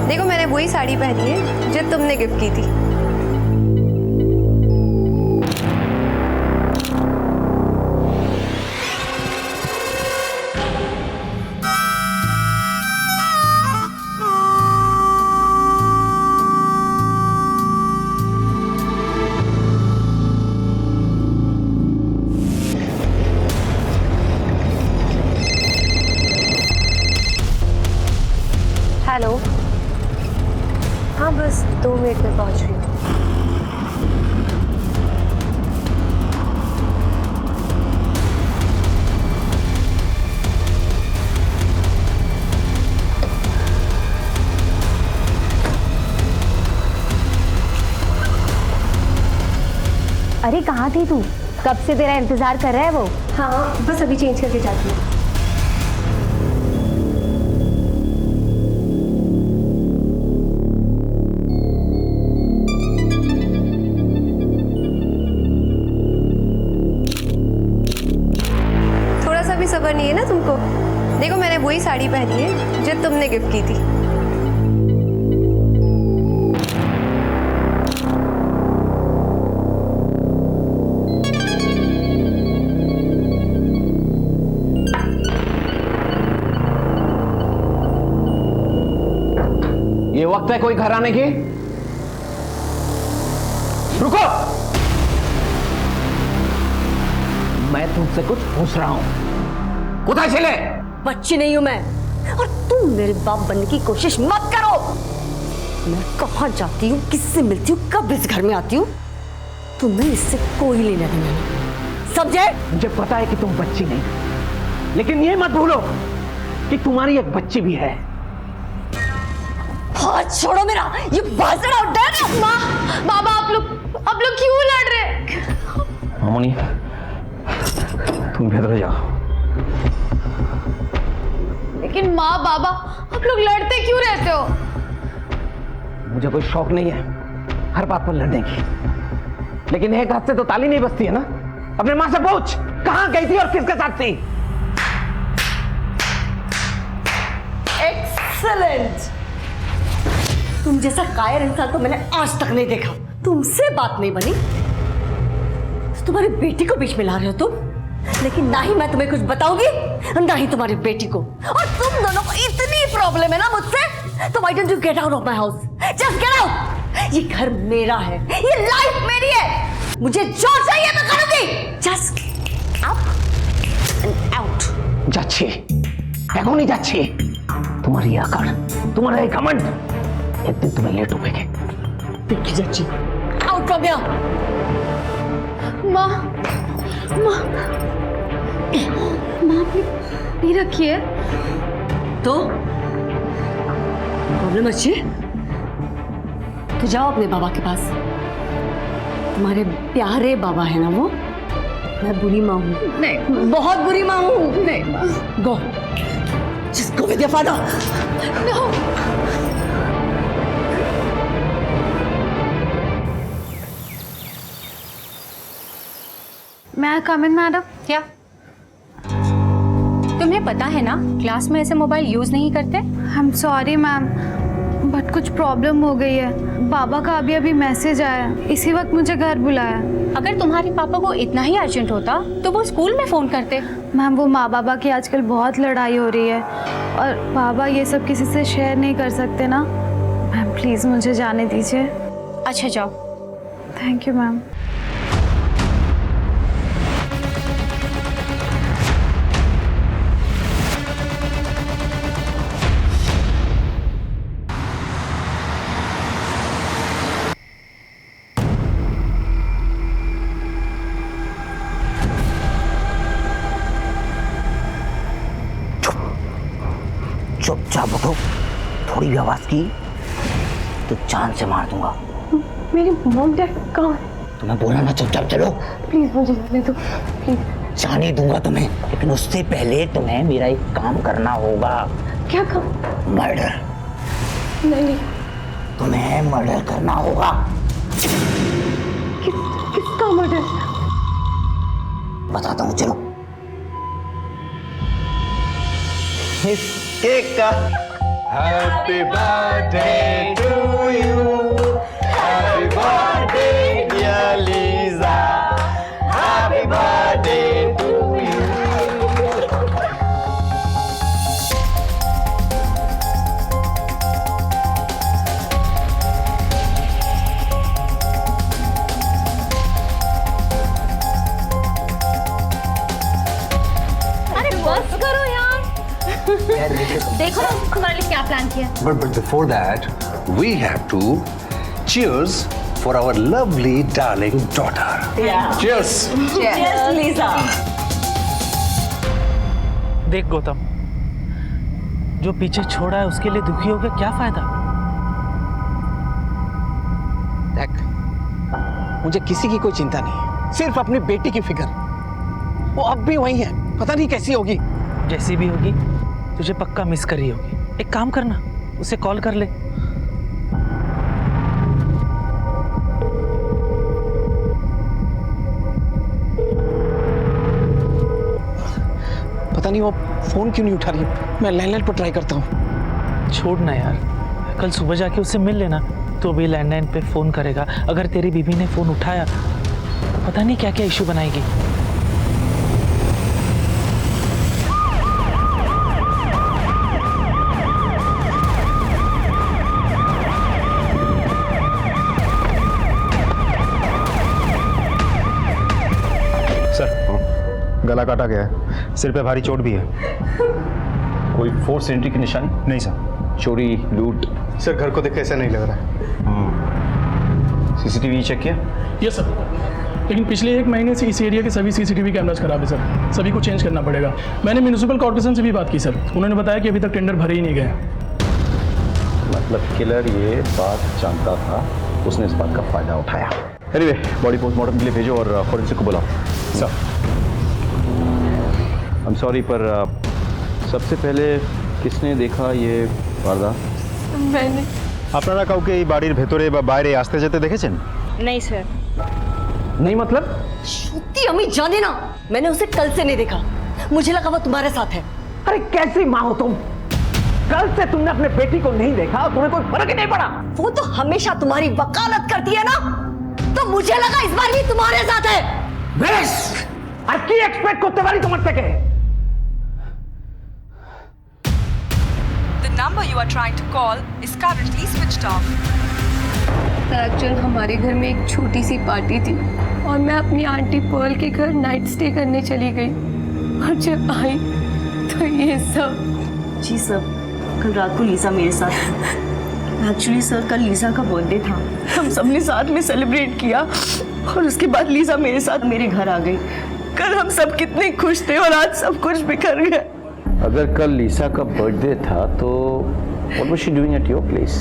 देखो मैंने वही साड़ी पहनी है जो तुमने गिफ्ट की थी। हेलो। हाँ बस 2 मिनट में पहुंच रही हूँ। अरे कहाँ थी तू? कब से तेरा इंतजार कर रहा है वो। हाँ बस अभी चेंज करके जाती हूँ। सबर नहीं है ना तुमको? देखो मैंने वही साड़ी पहनी है जो तुमने गिफ्ट की थी। ये वक्त है कोई घर आने की? रुको, मैं तुमसे कुछ पूछ रहा हूं। कुछ चले? बच्ची नहीं हूं मैं, और तुम मेरे बाप बनने की कोशिश मत करो। मैं कहां जाती हूँ, किससे मिलती हूँ, कब इस घर में आती हूँ, तुम्हें इससे कोई लेना देना नहीं, समझे? मुझे पता है कि तुम बच्ची नहीं, लेकिन ये मत भूलो कि तुम्हारी एक बच्ची भी है। हाथ छोड़ो मेरा, ये भाषण आउट है। माँ, बाबा आप लोग क्यों लड़ रहे? मामूनी, तुम भीतर जाओ। लेकिन माँ बाबा आप लोग लड़ते क्यों रहते हो? मुझे कोई शौक नहीं है हर बात पर लड़ने की, लेकिन एक हाथ से तो ताली नहीं बजती है ना। अपने माँ से पूछ कहां गई थी और किसके साथ थी। एक्सेलेंट। तुम जैसा कायर इंसान तो मैंने आज तक नहीं देखा। तुमसे बात नहीं बनी तो तुम्हारी बेटी को बीच में ला रहे हो तुम। लेकिन ना ही मैं तुम्हें कुछ बताऊंगी, ना ही तुम्हारी बेटी को। और तुम दोनों को इतनी प्रॉब्लम है ना मुझसे, तो why don't you get out of my house? Just get out. ये घर मेरा है, ये लाइफ मेरी है, मुझे जो चाहिए मैं करूंगी। Just up and out. যাচ্ছি, এখনই যাচ্ছি। तुम्हारी आकर, तुम्हारा एक घमंड, एक दिन तुम्हें लेट उठेंगे। देखी जाची, आउट फ्रॉम हियर। माँ आपने पी रखी है तो प्रॉब्लम अच्छी है तो जाओ अपने बाबा के पास। तुम्हारे प्यारे बाबा है ना वो। मैं बुरी माँ हूँ? नहीं, बहुत बुरी माँ हूँ। नहीं माँ। Go, just go with your father. No. मैं कम इन मैडम? क्या तुम्हें पता है ना क्लास में ऐसे मोबाइल यूज नहीं करते? I am sorry ma'am, but कुछ प्रॉब्लम हो गई है। बाबा का अभी अभी मैसेज आया, इसी वक्त मुझे घर बुलाया। अगर तुम्हारे पापा को इतना ही अर्जेंट होता तो वो स्कूल में फोन करते। मैम वो माँ बाबा की आजकल बहुत लड़ाई हो रही है और बाबा ये सब किसी से शेयर नहीं कर सकते ना। मैम प्लीज़ मुझे जाने दीजिए। अच्छा जाओ। Thank you ma'am. चुपचाप उठो, थोड़ी भी आवाज की तो जान से मार दूंगा। मेरी मॉम डैड कहाँ है? तुम्हें बोला ना चुपचाप चलो। प्लीज मुझे जाने दो, प्लीज। जाने दूंगा तुम्हें, लेकिन उससे पहले तुम्हें मेरा एक काम करना होगा। क्या काम? मर्डर। नहीं। तुम्हें मर्डर करना होगा। किसका मर्डर? बताता हूँ, चलो। इसके का Happy birthday to you. Happy birthday, dear Lisa. Happy birthday to you. अरे बस करो यार। देखो ना तुम्हारे लिए क्या प्लान किया। But before that, we have to cheers for our lovely, darling daughter. Yeah. Cheers. Cheers, Lisa. देख गौतम, जो पीछे छोड़ा है उसके लिए दुखी हो गया, क्या फायदा। देख, मुझे किसी की कोई चिंता नहीं, सिर्फ अपनी बेटी की फिक्र। वो अब भी वही है, पता नहीं कैसी होगी। जैसी भी होगी तुझे पक्का मिस करी होगी। एक काम करना, उसे कॉल कर ले। पता नहीं वो फोन क्यों नहीं उठा रही। मैं लैंडलाइन पर ट्राई करता हूँ। छोड़ ना यार, कल सुबह जाके उससे मिल लेना। तो अभी लैंडलाइन पे फोन करेगा, अगर तेरी बीवी ने फोन उठाया पता नहीं क्या क्या इशू बनाएगी। गला काटा गया है, सिर पे भारी चोट भी है। कोई फोर्स एंट्री की निशानी? नहीं सर। चोरी, लूट? सर घर को देख के ऐसा नहीं लग रहा है। सीसीटीवी चेक किया? यस सर, लेकिन पिछले 1 महीने से इस एरिया के सभी सीसीटीवी कैमरास खराब है सर। सभी को चेंज करना पड़ेगा। मैंने म्यूनिसिपल कॉर्पोरेशन से भी बात की सर, उन्होंने बताया कि अभी तक टेंडर भरे ही नहीं गए। मतलब किलर ये बात जानता था, उसने इस बात का फायदा उठाया। एनीवे, बॉडी पोस्टमार्टम के लिए भेजो और फॉरेंसिक को बुलाओ। सर आई एम सॉरी, पर सबसे पहले किसने देखा ये वारदात? मैंने। আপনারা কাউকে এই বাড়ির ভেতরে বা বাইরে আসতে যেতে দেখেছেন? नहीं सर। नहीं मतलब? श्रुति अम्मी जाने ना, मैंने उसे कल से नहीं देखा। मुझे लगा वो तुम्हारे साथ है। अरे कैसी माँ हो तुम? कल से तुमने अपने बेटी को नहीं देखा और तुम्हें कोई फर्क ही नहीं पड़ा। वो तो हमेशा तुम्हारी वकालत करती है ना, तो मुझे लगा इस बार भी तुम्हारे साथ है। बेश, আর কি এক্সপেক্ট করতে পারি তোমার থেকে? The number you are trying to call is currently switched off. Actual हमारे घर में एक छोटी सी पार्टी थी और मैं अपनी आंटी पर्ल के घर नाइट स्टे करने चली गई और जब आई तो ये सब। जी सर, कल रात को लीसा मेरे साथ। एक्चुअली सर कल लीसा का बर्थडे था, हम सबने साथ में सेलिब्रेट किया और उसके बाद लीसा मेरे साथ मेरे घर आ गई। कल हम सब कितने खुश थे और आज सब कुछ बिखर गया। अगर कल लीसा का बर्थडे था तो what was she doing at your place?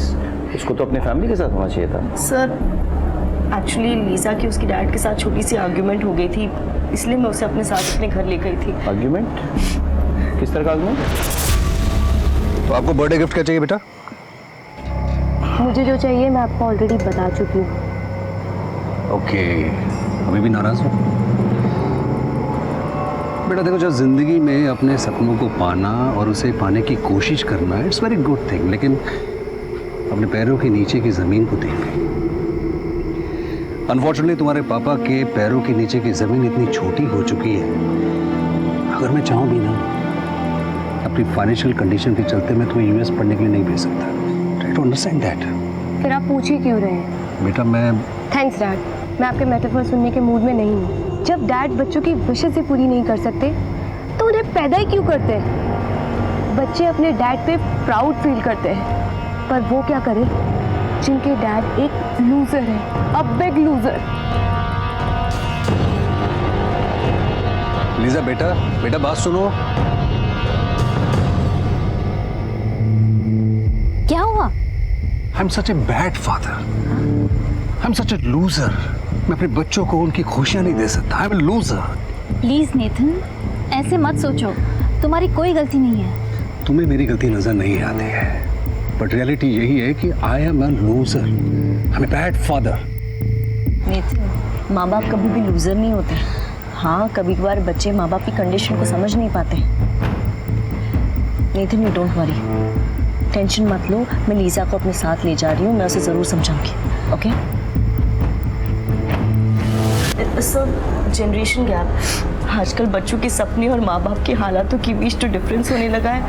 उसको तो अपने फैमिली के साथ होना चाहिए था। सर एक्चुअली लीसा की उसकी डैड के साथ छोटी सी आर्ग्यूमेंट हो गई थी, इसलिए मैं उसे अपने साथ अपने घर ले गई थी। आर्ग्यूमेंट? किस तरह का आर्ग्यूमेंट? तो आपको बर्थडे गिफ्ट क्या चाहिए बेटा? मुझे जो चाहिए मैं आपको ऑलरेडी बता चुकी हूँ। ओके, अभी भी नाराज हो? बेटा देखो, जब जिंदगी में अपने सपनों को पाना और उसे पाने की कोशिश करना इट्स वेरी गुड थिंग, लेकिन अपने पैरों के नीचे की ज़मीन को देख। अनफॉर्चुनेटली तुम्हारे पापा के पैरों के नीचे की ज़मीन इतनी छोटी हो चुकी है, अगर मैं चाहूँ भी ना, अपनी फाइनेंशियल कंडीशन के चलते मैं तुम्हें यूएस पढ़ने के लिए नहीं भेज सकता। Try to understand that. फिर आप पूछ ही क्यों रहे हैं? बेटा मैं थैंक्स डैड, मैं आपके मेटाफर सुनने के मूड में नहीं हूँ। जब डैड बच्चों की विशेष ही पूरी नहीं कर सकते तो उन्हें पैदा ही क्यों करते हैं? बच्चे अपने डैड पे प्राउड फील करते हैं, पर वो क्या करें जिनके डैड एक लूजर है, अ बिग लूजर। लीजा बेटा बात सुनो। क्या हुआ? I am such a bad father, I am such a loser. मैं अपने बच्चों को उनकी खुशियां नहीं दे सकता। I am a loser. Please Nathan, ऐसे मत सोचो, तुम्हारी कोई गलती नहीं है। तुम्हें मेरी गलती नजर नहीं आती है, बट रियलिटी यही है कि I am a loser, I am a bad father. Nathan, माँ बाप कभी भी लूजर नहीं होते। हाँ, कभी कभार बच्चे माँ बाप की कंडीशन को समझ नहीं पाते। Nathan, you don't worry, tension मत लो, मैं लीजा को अपने साथ ले जा रही हूँ, मैं उसे ज़रूर समझाऊंगी। ओके सब जनरेशन गैप, आजकल बच्चों के सपने और माँ बाप के हालातों के बीच तो डिफरेंस होने लगा है।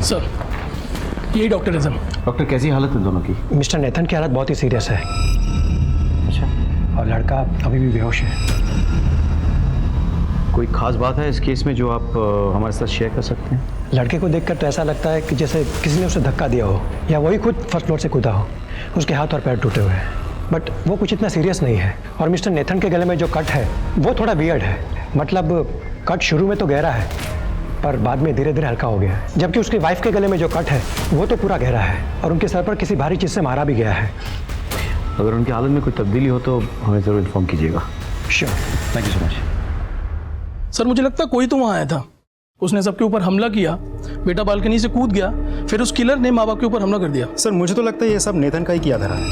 सर यही डॉक्टर है सर। डॉक्टर कैसी हालत है दोनों की? मिस्टर नेथन की हालत बहुत ही सीरियस है। अच्छा, और लड़का अभी भी बेहोश है। कोई खास बात है इस केस में जो आप हमारे साथ शेयर कर सकते हैं? लड़के को देखकर तो ऐसा लगता है कि जैसे किसी ने उसे धक्का दिया हो या वही खुद फर्स्ट फ्लोर से कूदा हो। उसके हाथ और पैर टूटे हुए हैं, बट वो कुछ इतना सीरियस नहीं है। और मिस्टर नेथन के गले में जो कट है वो थोड़ा वियर्ड है। मतलब कट शुरू में तो गहरा है पर बाद में धीरे धीरे हल्का हो गया है, जबकि उसकी वाइफ के गले में जो कट है वो तो पूरा गहरा है और उनके सर पर किसी भारी चीज़ से मारा भी गया है। अगर उनकी हालत में कोई तब्दीली हो तो हमें ज़रूर इन्फॉर्म कीजिएगा। Sure, thank you so much. Sir मुझे लगता है कोई तो वहाँ आया था, उसने सबके ऊपर हमला किया, बेटा बालकनी से कूद गया, फिर उस किलर ने माँ बाप के ऊपर हमला कर दिया। सर मुझे तो लगता है ये सब नेथन का ही किया धरा है,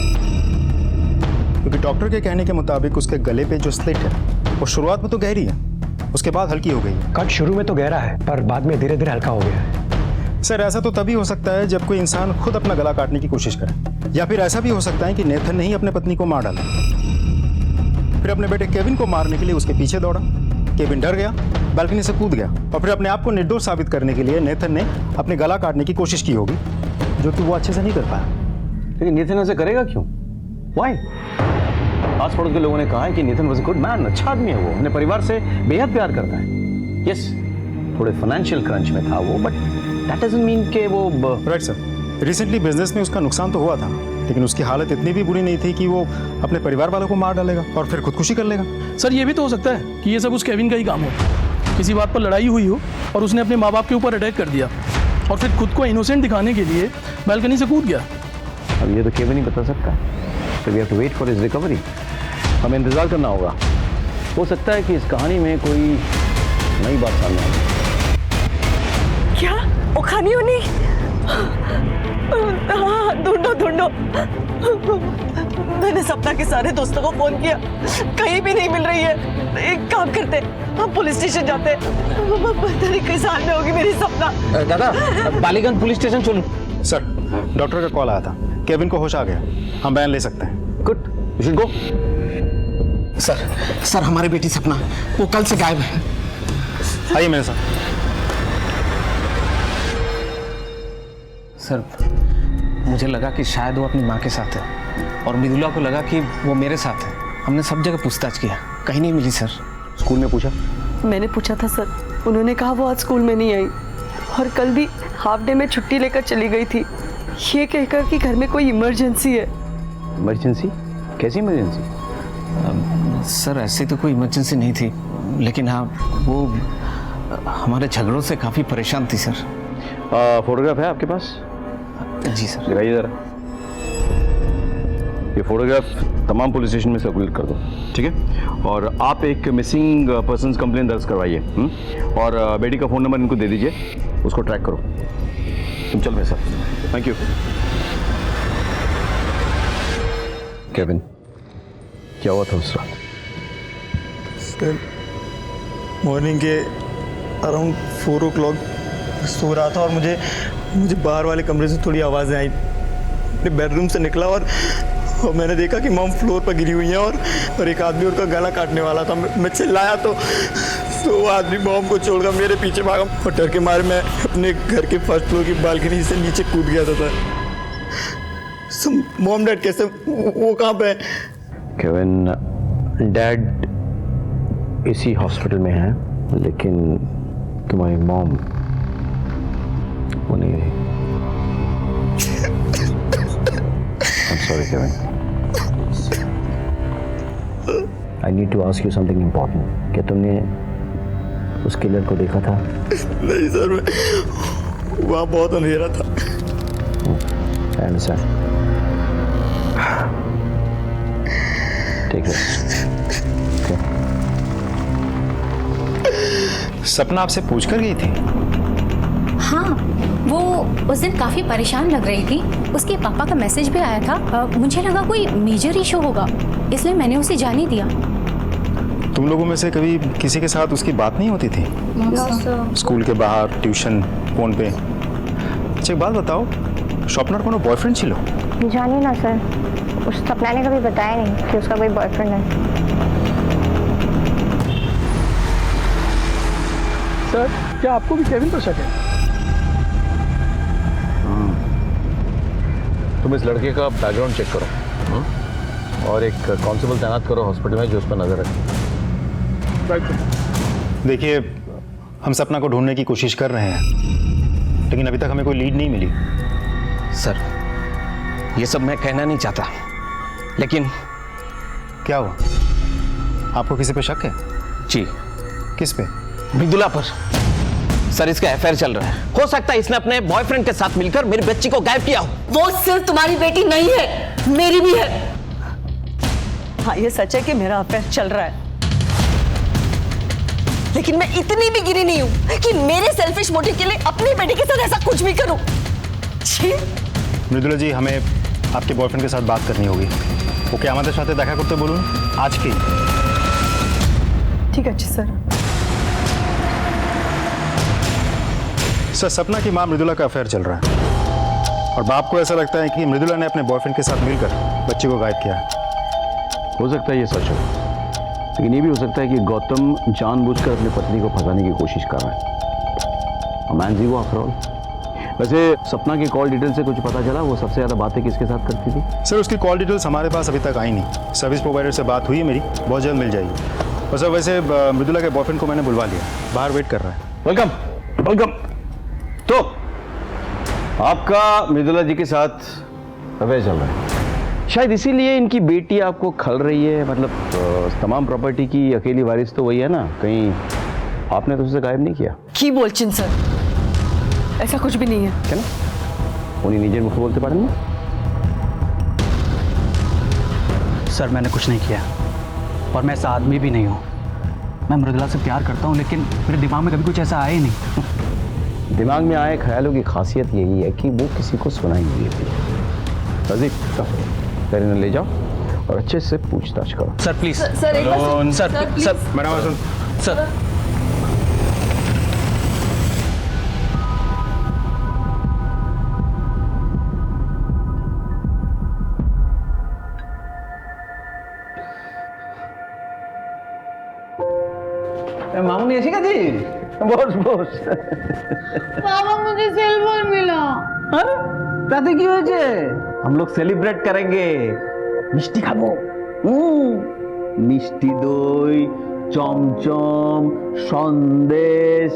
क्योंकि डॉक्टर के कहने के मुताबिक उसके गले पे जो स्लिट है वो शुरुआत में तो गहरी है, उसके बाद हल्की हो गई है। कट शुरू में तो गहरा है पर बाद में धीरे धीरे हल्का हो गया है। सर ऐसा तो तभी हो सकता है जब कोई इंसान खुद अपना गला काटने की कोशिश करे, या फिर ऐसा भी हो सकता है कि नेथन ने ही अपने पत्नी को मार डाला, फिर अपने बेटे केविन को मारने के लिए उसके पीछे दौड़ा, केविन डर गया, बालकनी से कूद गया और फिर अपने आप को निर्दोष साबित करने के लिए नेथन ने अपने गला काटने की कोशिश की होगी, जो कि वो अच्छे से नहीं कर पाया। लेकिन नेथन ऐसे करेगा क्यों? व्हाई? आस पड़ोस के लोगों ने कहा है कि Nathan was a good man, अच्छा आदमी है वो, अपने परिवार से बेहद प्यार करता है। यस, थोड़े फाइनेंशियल क्रंच में था वो, बट दैट डजंट मीन कि वो राइट सर, रिसेंटली बिजनेस में उसका नुकसान तो हुआ था, लेकिन उसकी हालत इतनी भी बुरी नहीं थी कि वो अपने परिवार वालों को मार डालेगा और फिर खुदकुशी कर लेगा। सर ये भी तो हो सकता है कि ये सब उस केविन का ही काम हो, किसी बात पर लड़ाई हुई हो और उसने अपने माँ बाप के ऊपर अटैक कर दिया और फिर खुद को इनोसेंट दिखाने के लिए बालकनी से कूद गया। अब ये तो केविन ही बता सकता है, so we have to wait for his recovery। हमें इंतजार करना होगा, हो सकता है कि इस कहानी में कोई नई बात सामने आए। क्या वो खानी होनी? हाँ, ढूंढो ढूंढो। मैंने सपना के सारे दोस्तों को फोन किया, कहीं भी नहीं मिल रही है। एक काम करते, हम पुलिस स्टेशन जाते, पता नहीं किस हाल में होगी मेरी सपना। दादा बालीगंज पुलिस स्टेशन चलो। सर डॉक्टर का कॉल आया था, केविन को होश आ गया, हम बयान ले सकते हैं। Good, you should go. Sir हमारी बेटी सपना वो कल से गायब है। आइए मेरे साथ। सर मुझे लगा कि शायद वो अपनी माँ के साथ है और मृदुला को लगा कि वो मेरे साथ है। हमने सब जगह पूछताछ किया, कहीं नहीं मिली सर। स्कूल में पूछा? मैंने पूछा था सर, उन्होंने कहा वो आज स्कूल में नहीं आई और कल भी हाफ डे में छुट्टी लेकर चली गई थी, ये कहकर कि घर में कोई इमरजेंसी है। इमरजेंसी? कैसी इमरजेंसी? सर ऐसी तो कोई इमरजेंसी नहीं थी, लेकिन हाँ वो हमारे झगड़ों से काफ़ी परेशान थी सर। फोटोग्राफ है आपके पास? जी सर। दिखाइए जरा। ये फोटोग्राफ तमाम पुलिस स्टेशन में सर्कुलेट कर दो, ठीक है? और आप एक मिसिंग पर्सन्स कंप्लेन दर्ज करवाइए और बेटी का फ़ोन नंबर इनको दे दीजिए, उसको ट्रैक करो। तुम चल रहे सर। Thank you. केविन, क्या हुआ था उस रात? सर मॉर्निंग के अराउंड 4 o'clock सो रहा था और मुझे बाहर वाले कमरे से थोड़ी आवाज़ें आई। अपने बेडरूम से निकला और मैंने देखा कि मॉम फ्लोर पर गिरी हुई है और एक आदमी उनका गला काटने वाला था। मैं चिल्लाया तो वो आदमी मॉम को छोड़कर मेरे पीछे भागा और डर के मारे मैं अपने घर के फर्स्ट फ्लोर की बालकनी से नीचे कूद गया था। मॉम डैड कैसे, वो कहाँ पे? केविन, डैड इसी हॉस्पिटल में है, लेकिन तुम्हारी मॉम वो नहीं रही। I'm sorry, Kevin. I need to ask you something important. क्या तुमने उस किलर को देखा था? नहीं सर, मैं वहाँ बहुत अंधेरा था। I understand. Take it. Okay. सपना आपसे पूछकर गई थी? हाँ, वो उस दिन काफ़ी परेशान लग रही थी। उसके पापा का मैसेज भी आया था। मुझे लगा कोई मेजर इशू होगा, इसलिए मैंने उसे जाने दिया। तुम लोगों में से कभी किसी के साथ उसकी बात नहीं होती थी? स्कूल के बाहर, ट्यूशन, फोन पे? अच्छा एक बात बताओ, स्वप्नार कोनो बॉयफ्रेंड छिलो? जानिए ना सर, उस सपना ने कभी बताया नहीं कि उसका कोई बॉयफ्रेंड है। सर क्या आपको भी केविन पर शक है? तुम इस लड़के का बैकग्राउंड चेक करो और एक कांस्टेबल तैनात करो हॉस्पिटल में जो उस पर नजर रखे। देखिए, हम सपना को ढूंढने की कोशिश कर रहे हैं, लेकिन अभी तक हमें कोई लीड नहीं मिली। सर, ये सब मैं कहना नहीं चाहता, लेकिन क्या हुआ? आपको किसी पे शक है? जी। किस पे? मृदुला पर। सर, इसका अफेयर चल रहा है। हो सकता है इसने अपने बॉयफ्रेंड के साथ मिलकर मेरी बच्ची को गायब किया हो। वो सिर्फ तुम्हारी बेटी नहीं है, मेरी भी है। हाँ, ये सच है कि मेरा अफेयर चल रहा है, लेकिन मैं इतनी भी गिरी नहीं हूं कि मेरे सेल्फिश मोटिव के लिए अपनी बेटी के साथ ऐसा कुछ भी करूं। छी। मृदुला जी, हमें आपके बॉयफ्रेंड के साथ बात करनी होगी। वो क्या हमारे साथ देखा करते बोलूं आज की? ठीक है जी सर। सर, सपना की मां मृदुला का अफेयर चल रहा है और बाप को ऐसा लगता है कि मृदुला ने अपने बॉयफ्रेंड के साथ मिलकर बच्चे को गायब किया है। हो सकता है ये सच हो, लेकिन ये भी हो सकता है कि गौतम जानबूझकर अपनी पत्नी को फंसाने की कोशिश कर रहा है। मैन जी वो आफ्टर ऑल। वैसे सपना की कॉल डिटेल से कुछ पता चला? वो सबसे ज़्यादा बातें किसके साथ करती थी? सर, उसकी कॉल डिटेल्स हमारे पास अभी तक आई नहीं। सर्विस प्रोवाइडर से बात हुई है मेरी, बहुत जल्द मिल जाएगी। और सर, वैसे मृदुला के बॉयफ्रेंड को मैंने बुलवा लिया, बाहर वेट कर रहा है। Welcome welcome. तो आपका मृदुला जी के साथ अफेयर चल रहा है, शायद इसीलिए इनकी बेटी आपको खल रही है। मतलब तमाम प्रॉपर्टी की अकेली वारिस तो वही है ना, कहीं आपने तो उसे गायब नहीं किया? की बोलचिन सर, ऐसा कुछ भी नहीं है। क्या ना उन्हीं निजे मुख बोलते पारे ना? सर, मैंने कुछ नहीं किया और मैं ऐसा आदमी भी नहीं हूँ। मैं मृदुला से प्यार करता हूँ, लेकिन मेरे दिमाग में कभी कुछ ऐसा आया ही नहीं। दिमाग में आए ख्यालों की खासियत यही है कि वो किसी को सुनाई नहीं देती। रजीक, ले जाओ और अच्छे से पूछताछ करो। Sir please. सर एक बार सर मैडम, सर मामूनी ऐसी का जी? बोस बोस। पापा, मुझे सिल्वर मिला। ताते की वजह हम लोग सेलिब्रेट करेंगे। मिष्टी खाबो। मिष्टी दई, चमचम, संदेश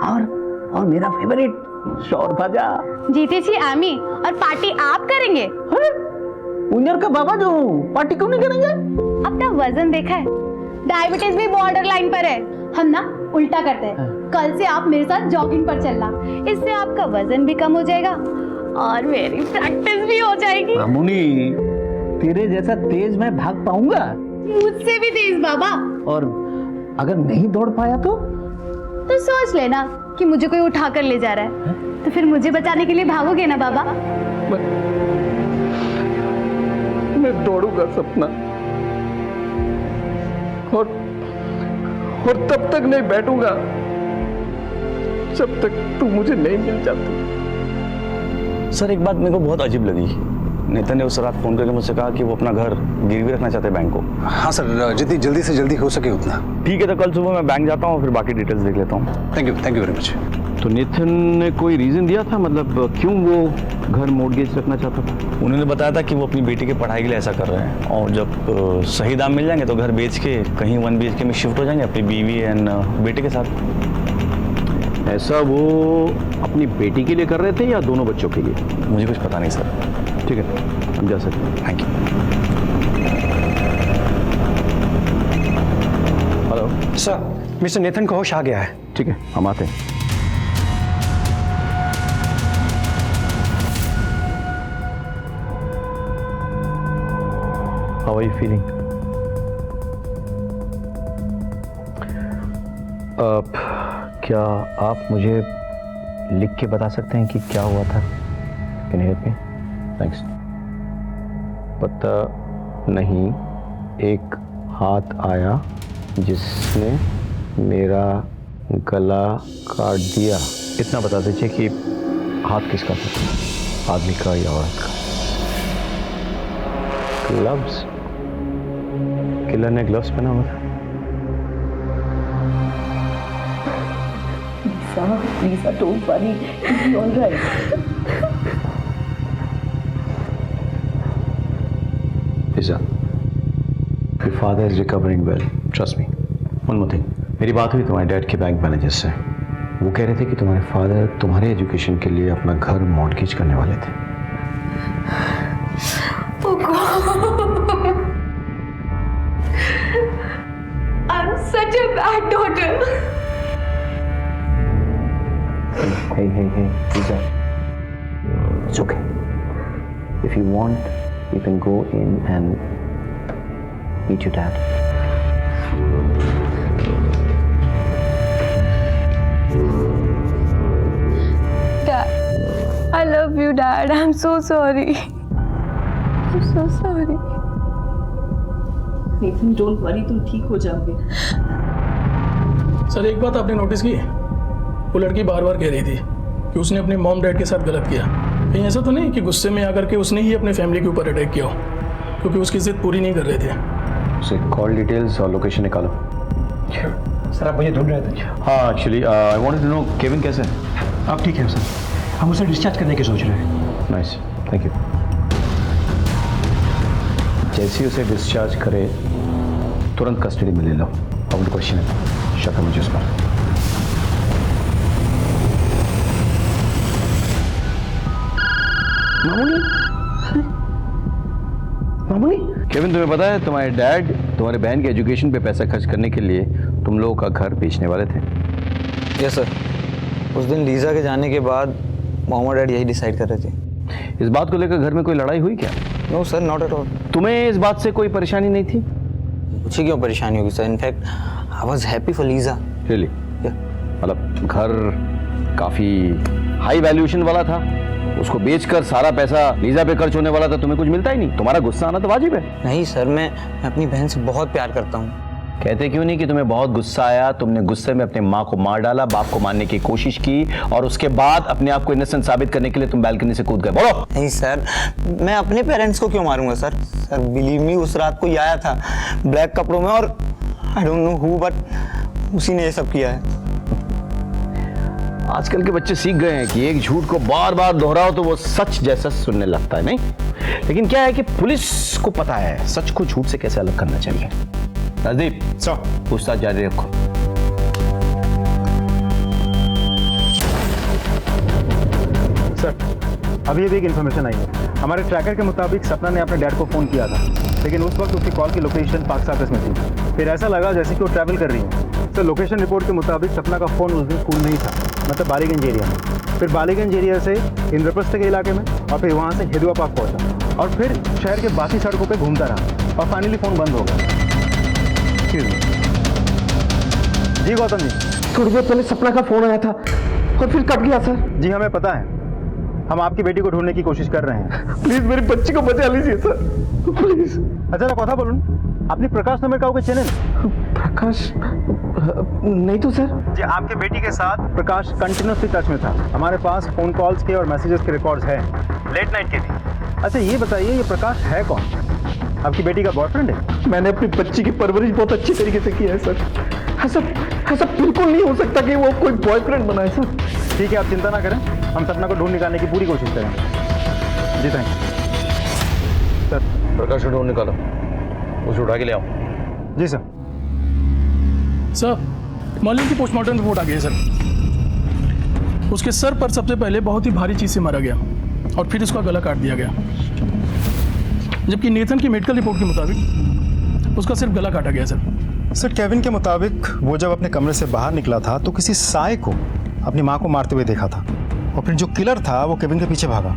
और मेरा फेवरेट शौर भाजा। जीतेছি আমি और पार्टी आप करेंगे? उन्यर का बाबा जो पार्टी क्यों नहीं करेंगे? अपना वजन देखा है? डायबिटीज भी बॉर्डर लाइन पर है। हम ना उल्टा करते हैं। कल से आप मेरे साथ जॉगिंग पर चलना, इससे आपका वजन भी कम हो जाएगा और मेरी प्रैक्टिस भी हो जाएगी। मामूनी, तेरे जैसा तेज मैं भाग पाऊंगा? मुझसे भी तेज बाबा। और अगर नहीं दौड़ पाया तो सोच लेना कि मुझे कोई उठा कर ले जा रहा है, तो फिर मुझे बचाने के लिए भागोगे ना बाबा? मैं दौड़ूंगा सपना, और तब तक नहीं बैठूंगा जब तक तू मुझे नहीं मिल जाती। सर, एक बात मेरे को बहुत अजीब लगी। नेतन ने उस रात फोन करके मुझसे कहा कि वो अपना घर गिरवी रखना चाहते हैं बैंक को। हाँ सर, जितनी जल्दी से जल्दी हो सके उतना। ठीक है, तो कल सुबह मैं बैंक जाता हूँ, फिर बाकी डिटेल्स देख लेता हूँ। Thank you very much. तो नेथन ने कोई रीजन दिया था, मतलब क्यों वो घर मॉर्गेज रखना चाहता था? उन्होंने बताया था कि वो अपनी बेटी की पढ़ाई के लिए ऐसा कर रहे हैं, और जब सही दाम मिल जाएंगे तो घर बेच के कहीं 1 BHK में शिफ्ट हो जाएंगे अपनी बीवी एंड बेटे के साथ। ऐसा वो अपनी बेटी के लिए कर रहे थे या दोनों बच्चों के लिए? मुझे कुछ पता नहीं सर। ठीक है, हम जा सकते हैं। Thank you. Hello sir, mister Nathan को होश आ गया है। ठीक है, हम आते हैं। How are you feeling? क्या आप मुझे लिख के बता सकते हैं कि क्या हुआ था? Can you help me? Thanks. पता नहीं, एक हाथ आया जिसने मेरा गला काट दिया। इतना बता दीजिए कि हाथ किसका था, आदमी का या औरत का? ग्लव्स? किलर ने ग्लव्स पहना हुआ था। Lisa, don't worry. It'll be all right. Lisa, your father is recovering well. Trust me. One more thing. मेरी बात हुई तुम्हारे डैड के बैंक मैनेजर से। वो कह रहे थे कि तुम्हारे फादर तुम्हारे एजुकेशन के लिए अपना घर मॉर्गेज करने वाले थे। Oh God. I'm such a bad daughter. Hey, Lisa. It's okay. If you want, you can go in and meet your dad. Dad, I love you, Dad. I'm so sorry. I'm so sorry. Nathan, don't worry, तुम ठीक हो जाओगे। Sir एक बात आपने notice की, वो लड़की बार बार कह रही थी कि उसने अपने मॉम डैड के साथ गलत किया। कहीं ऐसा तो नहीं कि गुस्से में आकर के उसने ही अपने फैमिली के ऊपर अटैक किया हो, क्योंकि उसकी जिद पूरी नहीं कर रहे थे। उसे कॉल डिटेल्स और लोकेशन निकालो। सर आप मुझे ढूंढ रहे थे? हाँ, actually I wanted to know Kevin कैसे है? आप ठीक हैं सर? हम उसे डिस्चार्ज करने की सोच रहे हैं। Nice, thank you. जैसे ही उसे डिस्चार्ज करे तुरंत कस्टडी में ले लो। अब क्वेश्चन है, शक है मुझे उस पर। मामूली केविन, तुम्हें पता है तुम्हारे डैड तुम्हारे बहन के एजुकेशन पे पैसा खर्च करने के लिए तुम लोगों का घर बेचने वाले थे? Yes sir. उस दिन लीजा के जाने के बाद मॉम और डैड यही डिसाइड कर रहे थे। इस बात को लेकर घर में कोई लड़ाई हुई क्या? No sir, not at all. तुम्हें इस बात से कोई परेशानी नहीं थी? मुझे क्यों परेशानी होगी sir? In fact I was happy for Lisa. Really? मतलब घर काफी हाई वैल्यूएशन वाला था, उसको बेचकर सारा पैसा लीजा पे खर्च होने वाला था, तुम्हें कुछ मिलता ही नहीं। तुम्हारा गुस्सा आना तो वाजिब है। नहीं सर, मैं अपनी बहन से बहुत प्यार करता हूँ। कहते क्यों नहीं कि तुम्हें बहुत गुस्सा आया, तुमने गुस्से में अपने माँ को मार डाला, बाप को मारने की कोशिश की और उसके बाद अपने आप को इनोसेंट साबित करने के लिए तुम बालकनी से कूद गए। बोलो। नहीं सर, मैं अपने पेरेंट्स को क्यों मारूंगा सर? सर बिलीव मी, उस रात को आया था ब्लैक कपड़ों में और I don't know who, but उसी ने ये सब किया है। आजकल के बच्चे सीख गए हैं कि एक झूठ को बार बार दोहराओ तो वो सच जैसा सुनने लगता है, नहीं? लेकिन क्या है कि पुलिस को पता है सच को झूठ से कैसे अलग करना चाहिए। राजदीप सर, पूछताछ जारी रखो। सर, अभी एक इन्फॉर्मेशन आई है। हमारे ट्रैकर के मुताबिक सपना ने अपने डैड को फ़ोन किया था, लेकिन उस वक्त उसकी कॉल की लोकेशन पाक साकस में थी। फिर ऐसा लगा जैसे कि वो ट्रैवल कर रही है। सर, लोकेशन रिपोर्ट के मुताबिक सपना का फ़ोन उस दिन स्कूल में ही था, मतलब बालीगंज एरिया में। फिर बालीगंज एरिया से इंद्रप्रस्थ के इलाके में और फिर वहाँ से हिदुआ पार्क पहुँचा और फिर शहर के बाकी सड़कों पर घूमता रहा और फाइनली फ़ोन बंद हो गया। जी गौतम जी, थोड़ी देर पहले सपना का फोन आया था और फिर कट गया सर। जी हमें पता है, हम आपकी बेटी को ढूंढने की कोशिश कर रहे हैं। प्लीज मेरी बच्ची को बचा लीजिए सर, प्लीज। अच्छा कथा बोलूं, अपनी प्रकाश नंबर का चैनल? प्रकाश नहीं तो सर। जी आपके बेटी के साथ प्रकाश कंटिन्यूसली टच में था। हमारे पास फोन कॉल्स के और मैसेजेस के रिकॉर्ड्स हैं, लेट नाइट के भी। अच्छा ये बताइए, ये प्रकाश है कौन? आपकी बेटी का बॉयफ्रेंड है? मैंने अपनी बच्ची की परवरिश बहुत अच्छी तरीके से की है सर। ऐसा बिल्कुल नहीं हो सकता कि वो कोई बॉयफ्रेंड बनाए सर। ठीक है, आप चिंता ना करें, हम सपना को ढूंढ निकालने की पूरी कोशिश करेंगे। जी थैंक यू सर। प्रकाश को ढूंढ निकालो, उसे उठा के ले आओ। जी सर। सर, मॉर्निंग की पोस्टमार्टम रिपोर्ट आ गई है सर। उसके सर पर सबसे पहले बहुत ही भारी चीज से मारा गया और फिर उसका गला काट दिया गया, जबकि नेथन की मेडिकल रिपोर्ट के मुताबिक उसका सिर्फ गला काटा गया सर, केविन के मुताबिक वो जब अपने कमरे से बाहर निकला था तो किसी साय को अपनी माँ को मारते हुए देखा था और फिर जो किलर था वो केविन के पीछे भागा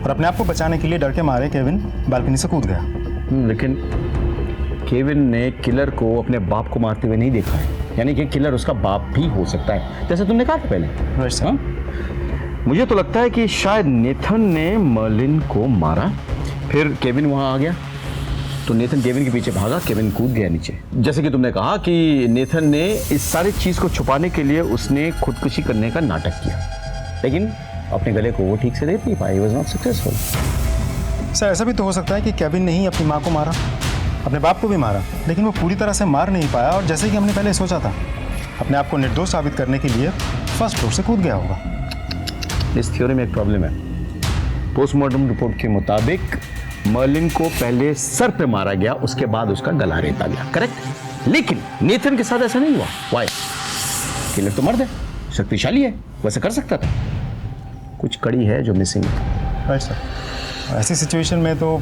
और अपने आप को बचाने के लिए डर के मारे केविन बालकनी से कूद गया। लेकिन केविन ने किलर को अपने बाप को मारते हुए नहीं देखा है, यानी कि किलर उसका बाप भी हो सकता है, जैसे तुमने कहा था पहले। मुझे तो लगता है कि शायद नेथन ने मर्लिन को मारा, फिर केविन वहां आ गया तो नेथन केविन के पीछे भागा, केविन कूद गया नीचे। जैसे कि तुमने कहा कि नेथन ने इस सारी चीज को छुपाने के लिए उसने खुदकुशी करने का नाटक किया, लेकिन अपने गले को वो ठीक से देख नहीं पाया। He was not successful. Sir ऐसा भी तो हो सकता है कि केविन ने ही अपनी माँ को मारा, अपने बाप को भी मारा, लेकिन वो पूरी तरह से मार नहीं पाया और जैसे कि हमने पहले सोचा था अपने आप को निर्दोष साबित करने के लिए फर्स्ट फ्लोर से कूद गया होगा। इस थ्योरी में एक प्रॉब्लम है। पोस्टमार्टम रिपोर्ट के मुताबिक मर्लिन को पहले सर पे मारा गया, उसके बाद उसका गला रेता गया, करेक्ट? लेकिन नेथन के साथ ऐसा नहीं हुआ। व्हाई? किलर तो मर्द है, शक्तिशाली है, वैसे कर सकता था। कुछ कड़ी है जो मिसिंग है। राइट सर, ऐसी सिचुएशन में तो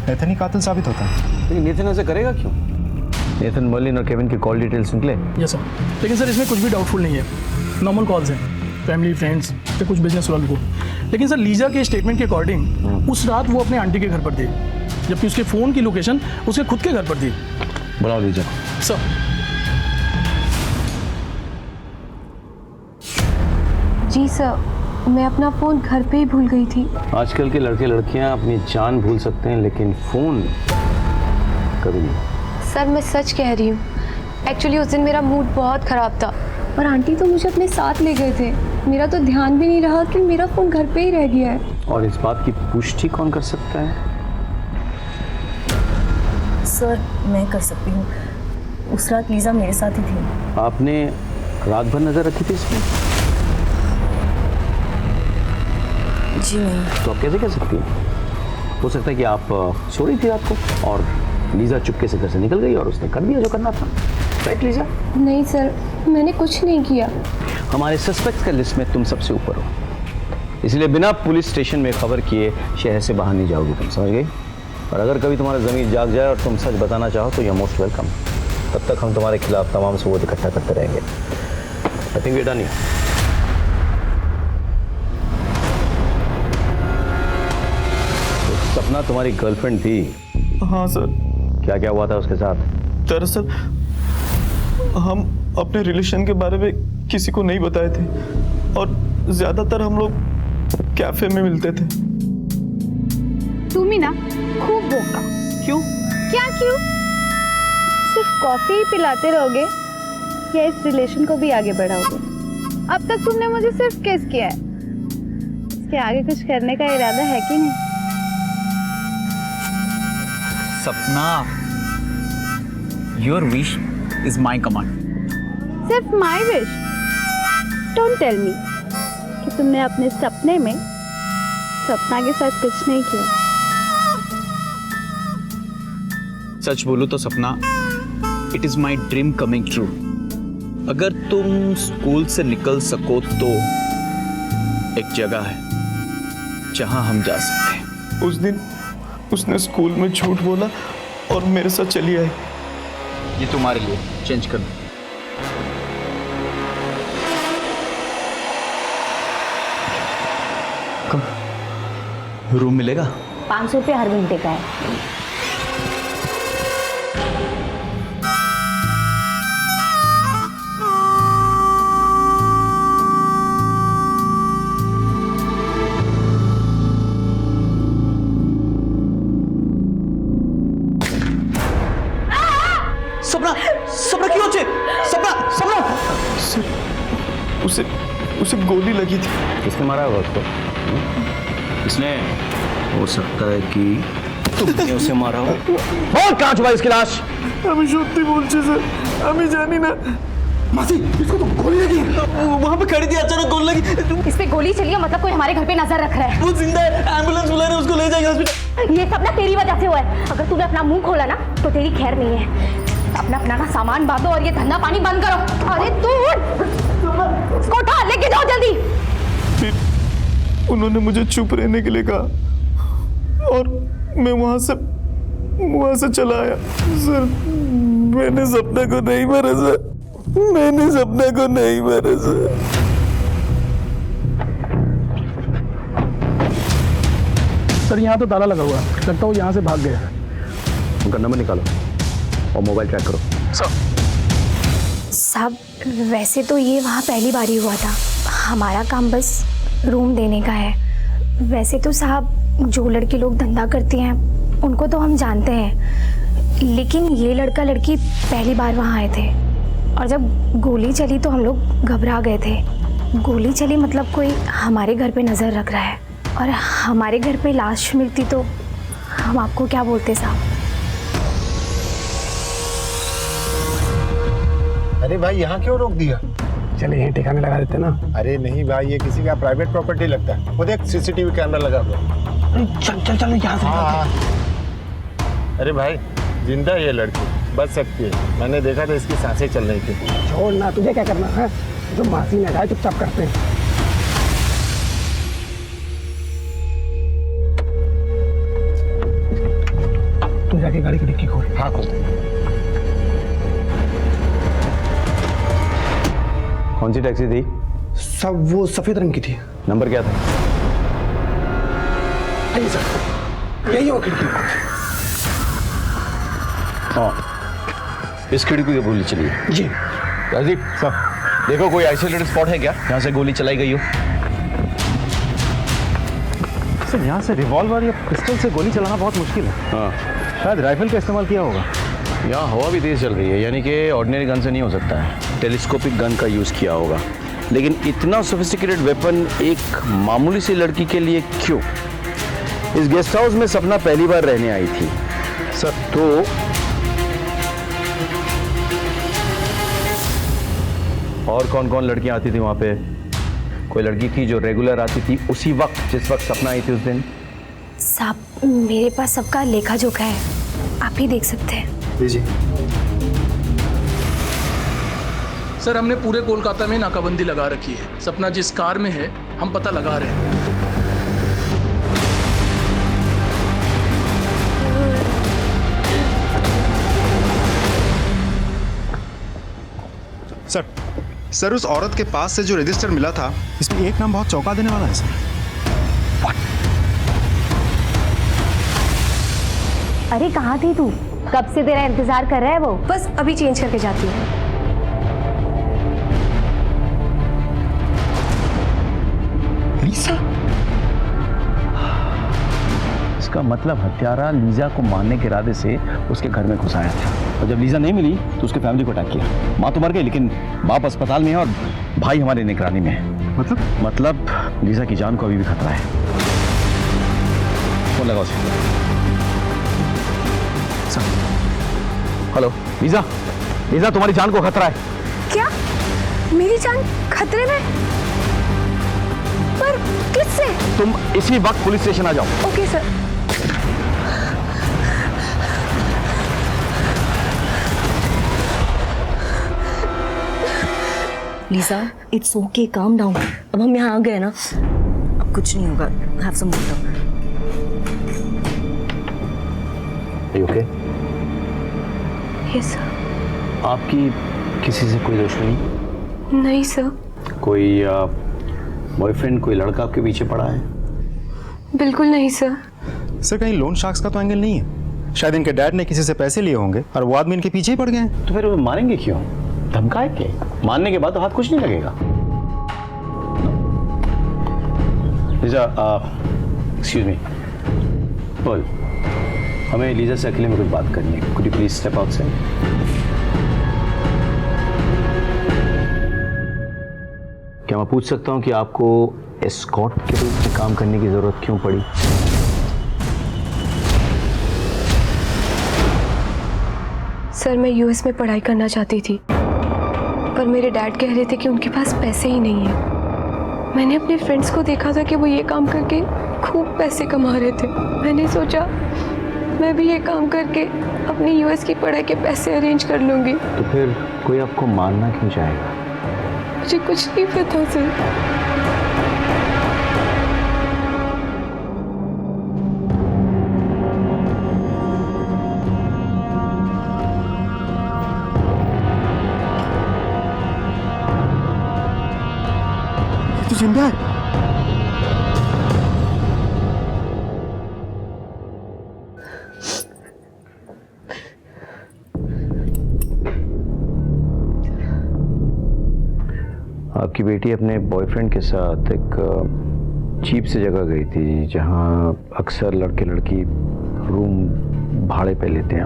नेथन ही कातिल साबित होता है। लेकिन नेथन ऐसा करेगा क्यों? नेथन मर्लिन और केविन की कॉल डिटेल्स निकले? यस सर, लेकिन सर इसमें कुछ भी डाउटफुल नहीं है। नॉर्मल कॉल्स हैं, फैमिली फ्रेंड्स या कुछ बिजनेस वालों को। लेकिन सर लीजा के स्टेटमेंट के अकॉर्डिंग उस रात वो अपने आंटी के घर पर थी, जबकि उसके फ़ोन की लोकेशन उसके खुद के घर पर थी। बुलाओ लीजा। सर जी सर, मैं अपना फ़ोन घर पे ही भूल गई थी। आजकल के लड़के लड़कियां अपनी जान भूल सकते हैं, लेकिन फोन कभी नहीं। सर मैं सच कह रही हूँ, एक्चुअली उस दिन मेरा मूड बहुत ख़राब था और आंटी तो मुझे अपने साथ ले गए थे। मेरा तो ध्यान भी नहीं रहा कि मेरा फ़ोन घर पे ही रह गया है। और इस बात की पुष्टि कौन कर सकता है? सर मैं कर सकती हूँ, उस रात लीजा मेरे साथ ही थी। आपने रात भर नजर रखी थी इसमें? जी नहीं। तो आप कैसे कह सकती हैं? हो सकता है कि आप सो रही थी रात को और लीजा चुपके से घर से निकल गई और उसने कर दिया जो करना था। Right Lisa? नहीं सर, मैंने कुछ नहीं किया। हमारे सस्पेक्ट्स का लिस्ट में तुम सबसे ऊपर हो, इसलिए बिना पुलिस स्टेशन में खबर किए शहर से बाहर नहीं जाओगी तुम, समझ गई? और अगर कभी तुम्हारा ज़मीर जाग जाए और तुम सच बताना चाहो तो यू आर मोस्ट वेलकम। तब तक हम तुम्हारे खिलाफ तमाम सबूत इकट्ठा करते रहेंगे। आई थिंक बेटा नहीं। तो सपना तुम्हारी गर्लफ्रेंड थी? हाँ सर। क्या क्या हुआ था उसके साथ? दरअसल हम अपने रिलेशन के बारे में किसी को नहीं बताए थे और ज्यादातर हम लोग कैफे में मिलते थे। तुम ही ना खूब बोका। क्यों? क्या क्यों? सिर्फ कॉफी ही पिलाते रहोगे या इस रिलेशन को भी आगे बढ़ाओगे? अब तक तुमने मुझे सिर्फ किस किया है, इसके आगे कुछ करने का इरादा है कि नहीं? Sapna, your wish is my command. सिर्फ my wish? Don't tell me कि तुमने अपने सपने में सपना के साथ कुछ नहीं किया। सच बोलो तो सपना, it is my dream coming true. अगर तुम स्कूल से निकल सको तो एक जगह है जहां हम जा सकते हैं। उस दिन उसने स्कूल में झूठ बोला और मेरे साथ चली आई। ये तुम्हारे लिए चेंज कर दो। रूम मिलेगा? 500 रुपये हर घंटे का है। सपना, सपना क्यों होचे? सपना, सपना! उसे गोली लगी थी। किसने मारा होगा उसको? इसने, हो सकता है कि तुमने उसे मारा हो। बोल कहाँ छुपा इसकी लाश? আমি সত্যি বলছি স্যার, আমি জানি না। मासी, इसको तो गोली लगी। वहाँ पे खड़ी थी, अचानक गोली लगी। इस पे गोली चली है, मतलब कोई हमारे घर पे नजर रख रहा है। वो जिंदा है, एम्बुलेंस बुला रहे हैं, उसको ले जाएंगे हॉस्पिटल। ये सब ना तेरी वजह से हुआ है। अगर तूने अपना मुंह खोला ना तो तेरी खैर नहीं है। अपना ना सामान बांधो और ये धंधा पानी बंद करो। अरे तू उसको उठा, लेके जाओ जल्दी। फिर उन्होंने मुझे चुप रहने के लिए कहा और मैं वहां से चला आया। सर मैंने सपना को नहीं मारा सर, मैंने सपना को नहीं मारा सर। सर यहाँ तो ताला लगा हुआ है, लगता हूँ यहाँ से भाग गया। उनका नंबर निकालो और मोबाइल ट्रैक करो। साहब वैसे तो ये वहाँ पहली बार ही हुआ था, हमारा काम बस रूम देने का है। वैसे तो साहब जो लड़के लोग धंधा करते हैं उनको तो हम जानते हैं, लेकिन ये लड़का लड़की पहली बार वहाँ आए थे और जब गोली चली तो हम लोग घबरा गए थे। गोली चली मतलब कोई हमारे घर पे नज़र रख रहा है और हमारे घर पे लाश मिलती तो हम आपको क्या बोलते साहब। अरे भाई यहाँ क्यों रोक दिया? चले यहीं ठिकाने लगा देते ना। अरे नहीं भाई, ये किसी का प्राइवेट प्रॉपर्टी लगता है। वो देख सीसीटीवी कैमरा लगा हुआ। चल चल चल यहाँ से। हाँ। अरे भाई जिंदा ये लड़की, बच सकती है। मैंने देखा था, इसकी सांसें चल रही थी। छोड़ ना, तुझे क्या करना है? जो मासी ने कहा चुपचाप करते हैं। तू जाके गाड़ी की डिक्की खोल। हाँ खोल। कौन सी टैक्सी थी? सब वो सफेद रंग की थी। नंबर क्या था? आइए सर, यही वो खिड़की। हाँ, इस खिड़की की गोली चली है। जी राजीव सर, देखो कोई आइसोलेटेड स्पॉट है क्या यहाँ से गोली चलाई गई हो? सर यहाँ से रिवॉल्वर या पिस्टल से गोली चलाना बहुत मुश्किल है। हाँ, शायद राइफल का इस्तेमाल किया होगा। यहाँ हवा भी तेज चल रही है, यानी कि ऑर्डिनरी गन से नहीं हो सकता है। टेलीस्कोपिक गन का यूज़ किया होगा। लेकिन इतना सोफिस्टिकेटेड वेपन एक मामूली सी लड़की के लिए क्यों? इस गेस्ट हाउस में सपना पहली बार रहने आई थी सर। तो और कौन कौन लड़कियां आती थी वहाँ पे? कोई लड़की थी जो रेगुलर आती थी उसी वक्त जिस वक्त सपना आई थी उस दिन? साहब मेरे पास सबका लेखा जोखा है, आप ही देख सकते हैं। जी। सर हमने पूरे कोलकाता में नाकाबंदी लगा रखी है। सपना जिस कार में है हम पता लगा रहे हैं। सर उस औरत के पास से जो रजिस्टर मिला था, इसमें एक नाम बहुत चौंका देने वाला है सर। अरे कहाँ थी तू? कब से तेरा इंतजार कर रहा है वो। बस अभी चेंज करके जाती हूँ। लीजा? इसका मतलब हत्यारा लीजा को मारने के इरादे से उसके घर में घुस आया था और जब लीजा नहीं मिली तो उसके फैमिली को अटैक किया। माँ तो मर गई लेकिन बाप अस्पताल में है और भाई हमारे निगरानी में है। मतलब लीजा की जान को अभी भी खतरा है। फोन लगाओ उसे। हेलो लीजा, लीजा तुम्हारी जान को खतरा है। क्या? मेरी जान खतरे में? पर किससे? तुम इसी वक्त पुलिस स्टेशन आ जाओ। Okay sir. Lisa it's okay, calm down. अब हम यहाँ आ गए ना, अब कुछ नहीं होगा। Have some water. Okay? Yes sir. आपकी किसी से कोई दुश्मनी? नहीं सर। कोई बॉयफ्रेंड, कोई लड़का आपके पीछे पड़ा है? बिल्कुल नहीं सर। सर कहीं लोन शार्क्स का तो एंगल नहीं है? शायद इनके डैड ने किसी से पैसे लिए होंगे और वो आदमी इनके पीछे ही पड़ गए। तो फिर वो मारेंगे क्यों? धमकाए के? मारने के बाद तो हाथ कुछ नहीं लगेगा। लीजा, एक्सक्यूज मी, बोल, हमें लीजा से अकेले में कुछ बात करनी है। Could you please step outside? क्या मैं पूछ सकता हूँ कि आपको एस्कॉर्ट के रूप में काम करने की जरूरत क्यों पड़ी? सर मैं यूएस में पढ़ाई करना चाहती थी पर मेरे डैड कह रहे थे कि उनके पास पैसे ही नहीं है। मैंने अपने फ्रेंड्स को देखा था कि वो ये काम करके खूब पैसे कमा रहे थे। मैंने सोचा मैं भी ये काम करके अपनी यूएस की पढ़ाई के पैसे अरेंज कर लूँगी। तो फिर कोई आपको मारना क्यों चाहेगा? मुझे कुछ नहीं पता सर। तू जिंदा है? आपकी बेटी अपने बॉयफ्रेंड के साथ एक चीप से जगह गई थी जहाँ अक्सर लड़के लड़की रूम भाड़े पे लेते हैं।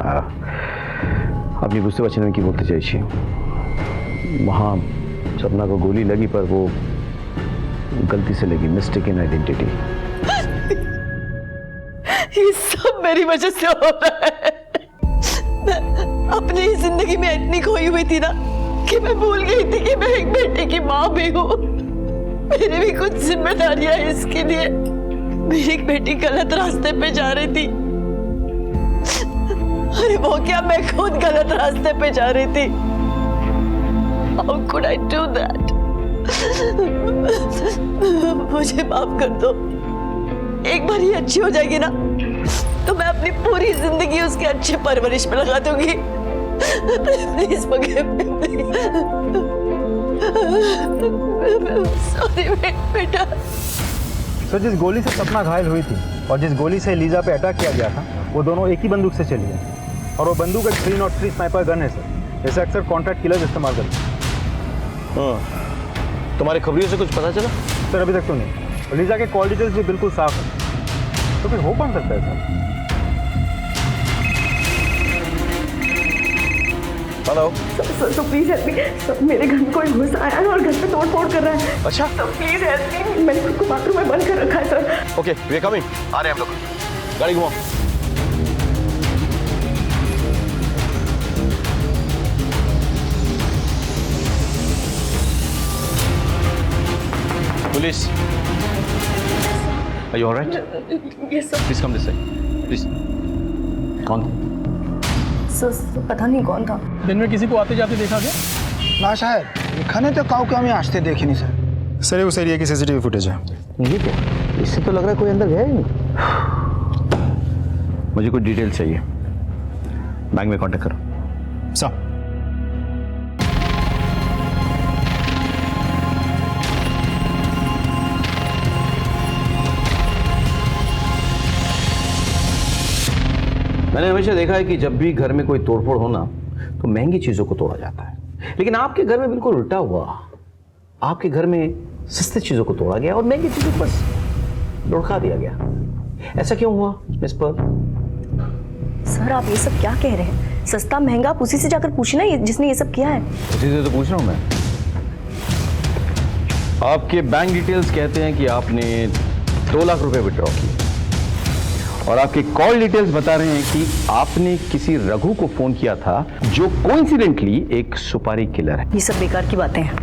আপনি বুঝতে পারছেন আমি কি বলতে চাইছি। वहाँ सपना को गोली लगी पर वो गलती से लगी, मिस्टेकन आइडेंटिटी। ये सब मेरी वजह से हो रहा है। मैं अपनी ही जिंदगी में इतनी खोई हुई थी ना कि मैं भूल गई थी कि मैं एक बेटे की माँ भी हूँ। मेरी भी कुछ जिम्मेदारियां हैं इसके लिए। मेरी एक बेटी गलत रास्ते पे जा रही थी। अरे वो क्या, मैं खुद गलत रास्ते पे जा रही थी। How could I do that? मुझे माफ कर दो। एक बार ये अच्छी हो जाएगी ना तो मैं अपनी पूरी जिंदगी उसके अच्छे परवरिश में लगा दूंगी। Please forgive me, please. Sorry बेटा। सर, जिस गोली से सपना घायल हुई थी और जिस गोली से लीजा पे अटैक किया गया था वो दोनों एक ही बंदूक से चली है और वो बंदूक एक 303 स्नाइपर गन है सर। इसे अक्सर कॉन्ट्रैक्ट किलर्स इस्तेमाल करते हैं। तुम्हारी खबरियों से कुछ पता चला? सर अभी तक तो नहीं। लीजा के कॉल डिटेल्स भी बिल्कुल साफ है, तो फिर हो कौन सकता है sir? Hello sir please help me. Sir मेरे घर में कोई घुस आया है और घर पे तोड़ फोड़ कर रहा है। अच्छा, सर प्लीज हेल्प मी। मैंने खुद को बाथरूम में बंद कर रखा है sir. Okay we are coming. आ रहे हैं हम लोग। गाड़ी घुमाओ। Police. Are you all right? Yes sir. Please come this side. Please. कौन? सर पता नहीं कौन था। दिन में किसी को आते जाते देखा क्या? ना शायद एखाने तो काउ के हमें आजते देखी नहीं सर। सर ये उस एरिया की सीसीटीवी फुटेज है। ये क्या? इससे तो लग रहा है कोई अंदर गया ही नहीं। मुझे कुछ डिटेल चाहिए। बैंक में कांटेक्ट करो। सर मैंने हमेशा देखा है कि जब भी घर में कोई तोड़फोड़ हो ना तो महंगी चीजों को तोड़ा जाता है, लेकिन आपके घर में बिल्कुल उल्टा हुआ। आपके घर में सस्ती चीजों को तोड़ा गया और महंगी चीजों को बस लुढ़का दिया गया। ऐसा क्यों हुआ मिस पर्ल? सर आप ये सब क्या कह रहे हैं? सस्ता महंगा आप उसी से जाकर पूछना जिसने ये सब किया है। उसी से तो पूछ रहा हूं मैं। आपके बैंक डिटेल्स कहते हैं कि आपने 2 लाख रुपए विड्रॉ किए और आपके कॉल डिटेल्स बता रहे हैं कि आपने किसी रघु को फोन किया था जो कोइंसिडेंटली एक सुपारी किलर है। ये सब बेकार की बातें हैं।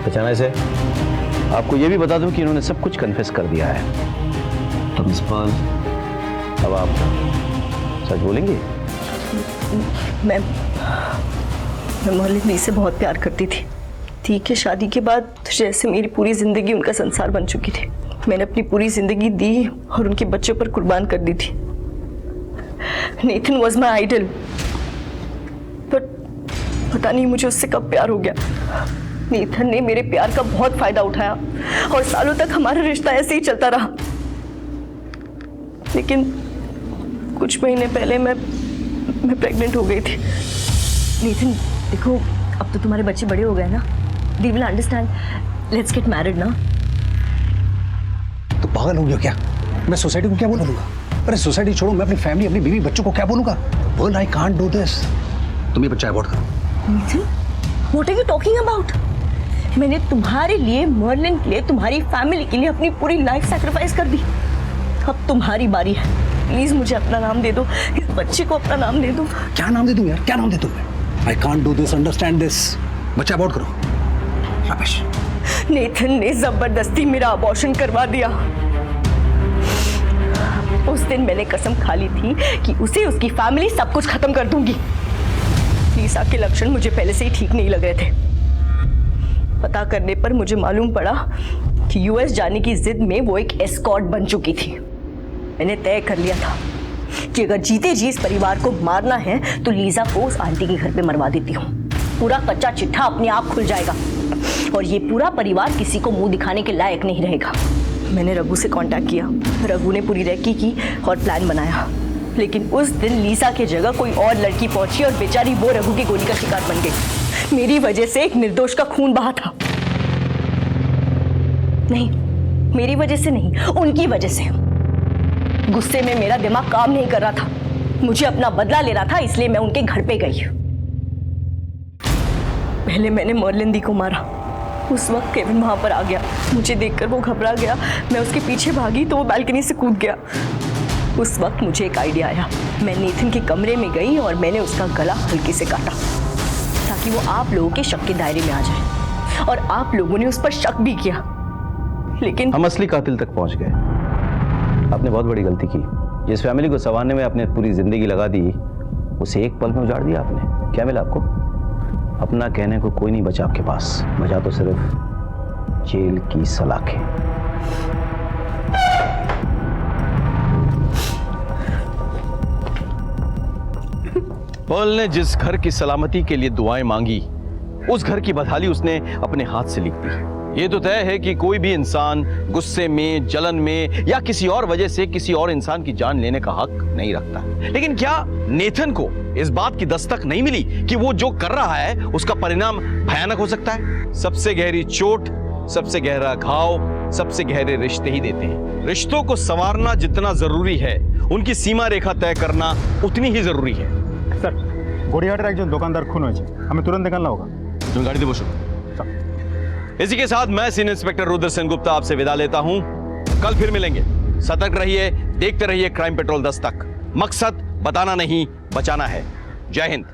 पहचाना से आपको यह भी बता दूं कि इन्होंने सब कुछ कन्फेस कर दिया है। तो मिस पर्ल अब आप सच बोलेंगे? मैं मोहल्ले में से बहुत प्यार करती थी। ठीक है, शादी के बाद जैसे मेरी पूरी जिंदगी उनका संसार बन चुकी थी। मैंने अपनी पूरी जिंदगी दी और उनके बच्चों पर कुर्बान कर दी थी। Nathan was my idol, but पता नहीं मुझे उससे कब प्यार हो गया। नेथन ने मेरे प्यार का बहुत फायदा उठाया और सालों तक हमारा रिश्ता ऐसे ही चलता रहा। लेकिन कुछ महीने पहले मैं प्रेग्नेंट हो गई थी। नेथन देखो, अब तो तुम्हारे बच्चे बड़े हो गए ना, they will understand. Let's get married ना। तो पागल हो गया क्या? मैं सोसाइटी को क्या बोलूंगा? अरे सोसाइटी छोड़ो, मैं अपनी फैमिली, अपनी बीवी बच्चों को क्या बोलूंगा? बोल, आई कांट डू दिस। तुम ये बच्चा अबॉर्ट करो। Nitin, what are you talking about? मैंने तुम्हारे लिए, मर्लिन के लिए, तुम्हारी फैमिली के लिए अपनी पूरी लाइफ सैक्रिफाइस कर दी। अब तुम्हारी बारी है। प्लीज मुझे अपना नाम दे दो, इस बच्चे को अपना नाम दे दो। क्या नाम दे दूं यार? क्या नाम दे दूं मैं? I can't do this, understand this. बच्चा अबॉर्ट करो। शाबाश। नेथन ने जबरदस्ती मेरा अबॉर्शन करवा दिया। उस दिन मैंने कसम खा ली थी कि उसे, उसकी फैमिली, सब कुछ खत्म कर दूंगी। लीसा के लक्षण मुझे पहले से ही ठीक नहीं लग रहे थे। पता करने पर मुझे मालूम पड़ा कि यूएस जाने की जिद में वो एक एस्कॉर्ट बन चुकी थी। मैंने तय कर लिया था कि अगर जीते जी इस परिवार को मारना है तो लीजा को उस आंटी के घर पे मरवा देती हूँ। पूरा कच्चा चिट्ठा अपने आप खुल जाएगा और ये पूरा परिवार किसी को मुंह दिखाने के लायक नहीं रहेगा। मैंने रघु से कांटेक्ट किया। रघु ने पूरी रेकी की और प्लान बनाया, लेकिन उस दिन लीसा की जगह कोई और लड़की पहुंची और बेचारी वो रघु की गोली का शिकार बन गई। मेरी वजह से एक निर्दोष का खून बहा था। नहीं, मेरी वजह से नहीं, उनकी वजह से। गुस्से में मेरा दिमाग काम नहीं कर रहा था, मुझे अपना बदला ले रहा था, इसलिए मैं उनके घर पे गई। पहले मैंने मर्लिन दी को मारा, उस वक्त केविन वहां पर आ गया, मुझे देखकर वो घबरा गया, मैं उसके पीछे भागी तो वो बालकनी से कूद गया। उस वक्त मुझे एक आइडिया आया, मैं नेथन के कमरे में गई और मैंने उसका गला हल्के से काटा ताकि वो आप लोगों के शक के दायरे में आ जाए, और आप लोगों ने उस पर शक भी किया, लेकिन हम असली कातिल तक पहुंच गए। आपने बहुत बड़ी गलती की, जिस फैमिली को संवारने में आपने पूरी जिंदगी लगा दी, उसे एक पल में उजाड़ दिया आपने। क्या मिला आपको? अपना कहने को कोई नहीं बचा आपके पास, बचा तो सिर्फ जेल की सलाखें। पर्ल ने जिस घर की सलामती के लिए दुआएं मांगी, उस घर की बदहाली उसने अपने हाथ से लिख दी। ये तो तय है कि कोई भी इंसान गुस्से में, जलन में या किसी और वजह से किसी और इंसान की जान लेने का हक नहीं रखता। लेकिन क्या नेथन को इस बात की दस्तक नहीं मिली कि वो जो कर रहा है उसका परिणाम भयानक हो सकता है? सबसे गहरी चोट, सबसे गहरा घाव, सबसे गहरे रिश्ते ही देते हैं। रिश्तों को संवारना जितना जरूरी है, उनकी सीमा रेखा तय करना उतनी ही जरूरी है। सर, গড়িয়াহাটের একজন দোকানদার খুন হয়েছে, हमें तुरंत निकलना होगा। तुम गाड़ी दे बसो। इसी के साथ मैं सीनियर इंस्पेक्टर रुद्र सेन गुप्ता आपसे विदा लेता हूं। कल फिर मिलेंगे। सतर्क रहिए, देखते रहिए क्राइम पेट्रोल 10 तक। मकसद बताना नहीं, बचाना है। जय हिंद।